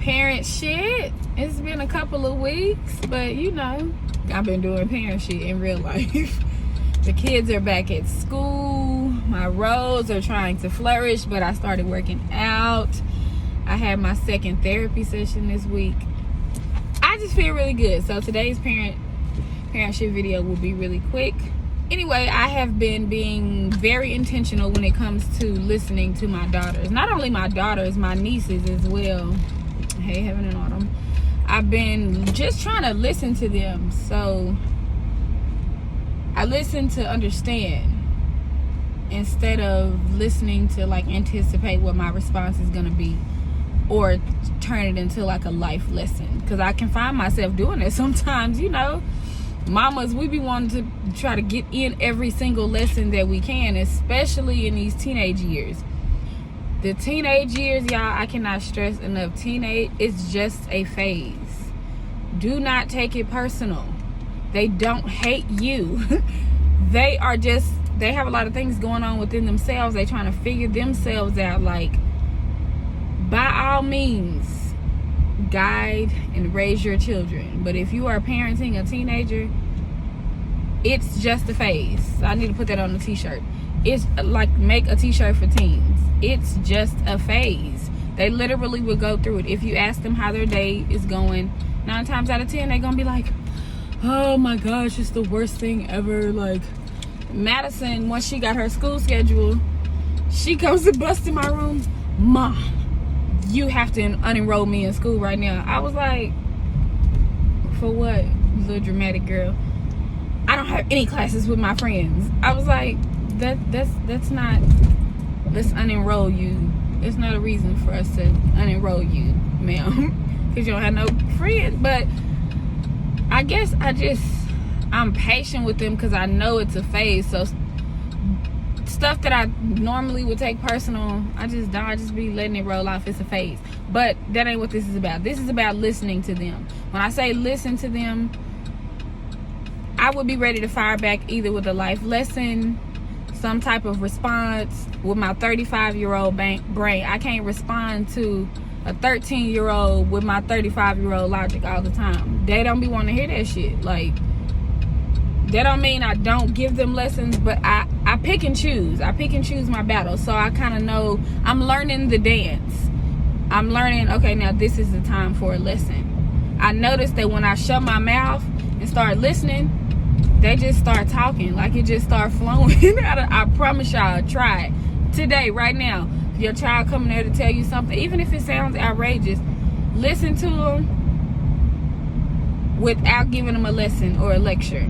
parent shit. It's been a couple of weeks, but you know, I've been doing parent shit in real life. The kids are back at school. My roads are trying to flourish, but I started working out. I had my second therapy session this week. I just feel really good. So today's parent shit video will be really quick. Anyway, I have been being very intentional when it comes to listening to my daughters. Not only my daughters, my nieces as well. Hey, Heaven and Autumn. I've been just trying to listen to them. So I listen to understand instead of listening to like anticipate what my response is going to be or turn it into like a life lesson. Because I can find myself doing it sometimes, you know. Mamas, we be wanting to try to get in every single lesson that we can, especially in these teenage years. The teenage years, y'all, I cannot stress enough. Teenage, it's just a phase. Do not take it personal. They don't hate you. They have a lot of things going on within themselves. They trying to figure themselves out. Like, by all means, guide and raise your children. But if you are parenting a teenager, it's just a phase. I need to put that on a t-shirt. It's like, make a t-shirt for teens. It's just a phase. They literally will go through it. If you ask them how their day is going, 9 times out of 10 they're gonna be like, oh my gosh, it's the worst thing ever. Like, Madison, once she got her school schedule, she comes to bust in my room, Mom, you have to unenroll me in school right now. I was like, for what, you little dramatic girl? I don't have any classes with my friends. I was like, that's not, let's unenroll you. It's not a reason for us to unenroll you, ma'am, because you don't have no friends. But I guess I'm patient with them because I know it's a phase. So stuff that I normally would take personal, I just be letting it roll off. It's a phase. But that ain't what this is about. This is about listening to them. When I say listen to them, I would be ready to fire back either with a life lesson, some type of response. With my 35-year-old brain, I can't respond to a 13-year-old with my 35-year-old logic all the time. They don't be wanting to hear that shit. Like, that don't mean I don't give them lessons, but I pick and choose. I pick and choose my battles. So I kind of know I'm learning the dance. I'm learning, okay, now this is the time for a lesson. I noticed that when I shut my mouth and start listening, they just start talking. Like, it just start flowing. I promise y'all, try it. Today, right now, if your child coming there to tell you something, even if it sounds outrageous, listen to them without giving them a lesson or a lecture.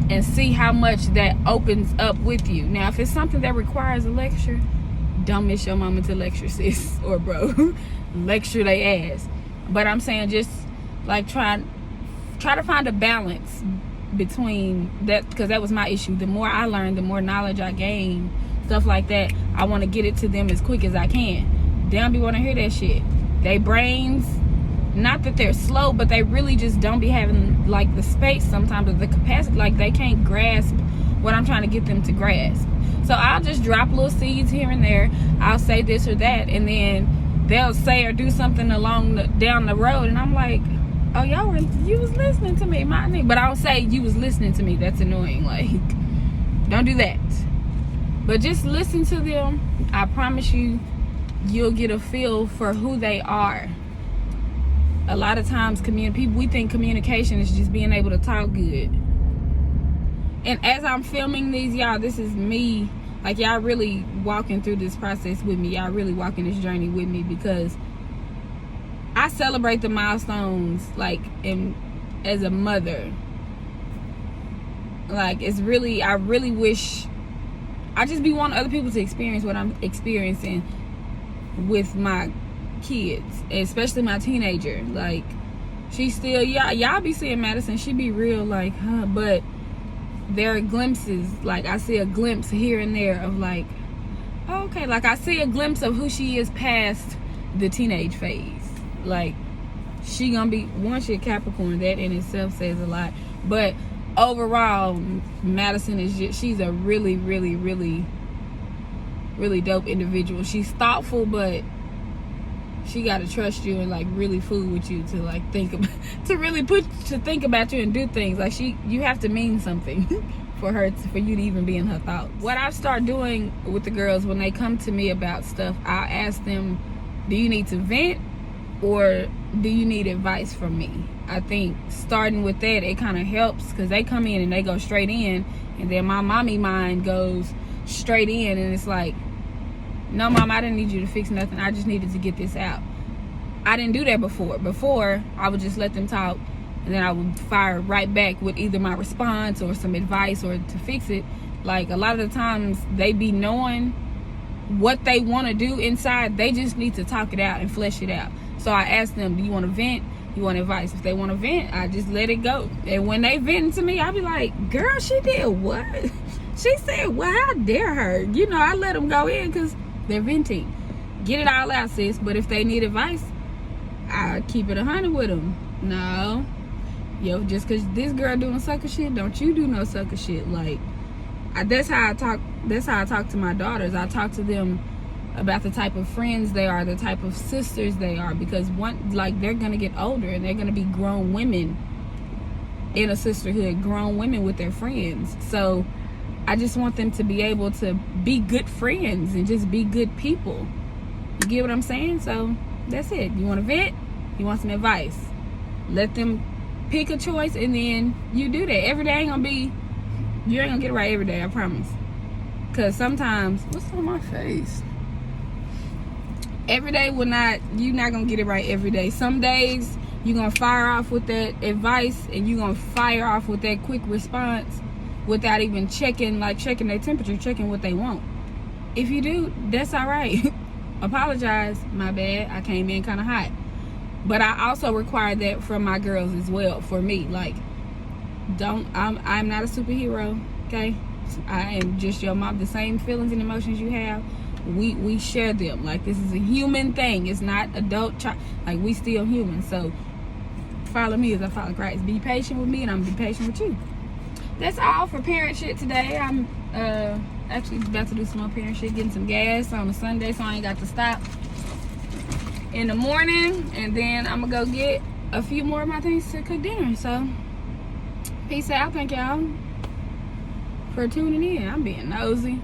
And see how much that opens up with you. Now, if it's something that requires a lecture, don't miss your moment to lecture, sis or bro. Lecture they ass. But I'm saying, just like try to find a balance between that, because that was my issue. The more I learn, the more knowledge I gain, stuff like that. I want to get it to them as quick as I can. They don't be want to hear that shit. They brains, not that they're slow, but they really just don't be having like the space sometimes, or the capacity. Like, they can't grasp what I'm trying to get them to grasp. So I'll just drop little seeds here and there. I'll say this or that, and then they'll say or do something down the road, and I'm like, oh, you was listening to me, my nigga. But I don't say you was listening to me. That's annoying. Like, don't do that. But just listen to them. I promise you'll get a feel for who they are. A lot of times, we think communication is just being able to talk good. And as I'm filming these, y'all, this is me. Like, y'all really walking through this process with me. Y'all really walking this journey with me, because I celebrate the milestones, like, as a mother. Like, it's really, I really wish, I just be wanting other people to experience what I'm experiencing with my kids, especially my teenager. Like, she's still, y'all be seeing Madison, she be real, like, huh, but there are glimpses, like, I see a glimpse here and there of, like, oh, okay, like, I see a glimpse of who she is past the teenage phase. Like, she gonna be, once you're Capricorn, that in itself says a lot. But overall, Madison is just, she's a really, really, really, really dope individual. She's thoughtful, but she got to trust you and like really fool with you to like think about, to really think about you and do things. Like you have to mean something for you to even be in her thoughts. What I start doing with the girls when they come to me about stuff, I'll ask them, do you need to vent or do you need advice from me? I think starting with that, it kind of helps, because they come in and they go straight in, and then my mommy mind goes straight in, and it's like, no, Mom, I didn't need you to fix nothing. I just needed to get this out. I didn't do that before. Before, I would just let them talk, and then I would fire right back with either my response or some advice or to fix it. Like, a lot of the times, they be knowing what they want to do inside. They just need to talk it out and flesh it out. So I ask them, do you want to vent? You want advice? If they want to vent, I just let it go. And when they vent to me, I be like, girl, she did what? She said, well, how dare her? You know, I let them go in because they're venting. Get it all out, sis. But if they need advice, I keep it 100 with them. No. Yo, just because this girl doing sucker shit, don't you do no sucker shit. Like, that's how I talk to my daughters. I talk to them about the type of friends they are, the type of sisters they are, because they're gonna get older and they're gonna be grown women in a sisterhood, grown women with their friends. So I just want them to be able to be good friends and just be good people. You get what I'm saying? So that's it. You want to vent? You want some advice? Let them pick a choice, and then you do that. Every day you ain't gonna get it right every day, I promise. Because sometimes, what's on my face? Every day you're not gonna get it right every day. Some days you're gonna fire off with that advice, and you're gonna fire off with that quick response without even checking their temperature, checking what they want. If you do, that's all right. Apologize, my bad, I came in kind of hot. But I also require that from my girls as well. For me, like, I'm not a superhero, okay? I am just your mom. The same feelings and emotions you have, we share them. Like, this is a human thing. It's not adult child. Like, we still human. So follow me as I follow Christ. Be patient with me, and I'm gonna be patient with you. That's all for parent shit today. I'm actually about to do some more parent shit, getting some gas on a Sunday, so I ain't got to stop in the morning. And then I'm gonna go get a few more of my things to cook dinner. So peace out. Thank y'all for tuning in. I'm being nosy.